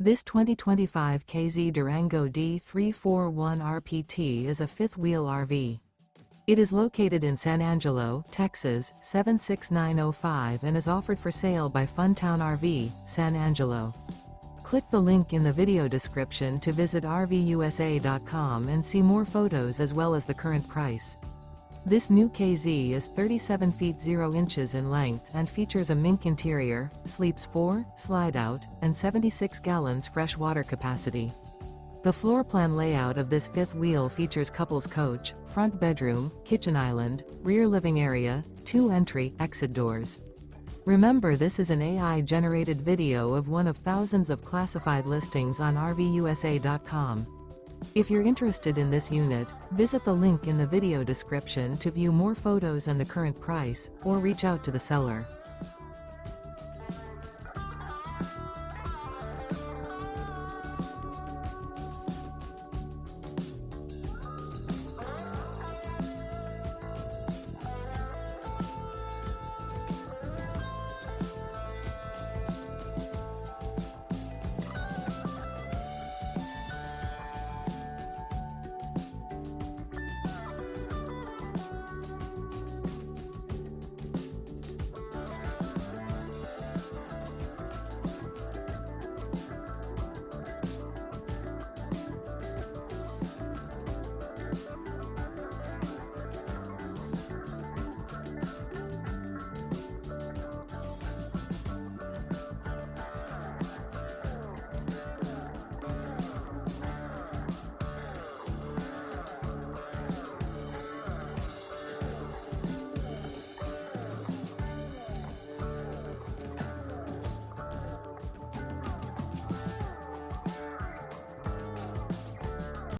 This 2025 K-Z Durango D341RPT is a fifth-wheel RV. It is located in San Angelo, Texas, 76905 and is offered for sale by Funtown RV, San Angelo. Click the link in the video description to visit RVUSA.com and see more photos as well as the current price. This new K-Z is 37 feet 0 inches in length and features a MINK interior, sleeps 4, slide-out, and 76 gallons fresh water capacity. The floor plan layout of this fifth wheel features couples coach, front bedroom, kitchen island, rear living area, 2 entry/exit doors. Remember, this is an AI-generated video of one of thousands of classified listings on RVUSA.com. If you're interested in this unit, visit the link in the video description to view more photos and the current price, or reach out to the seller.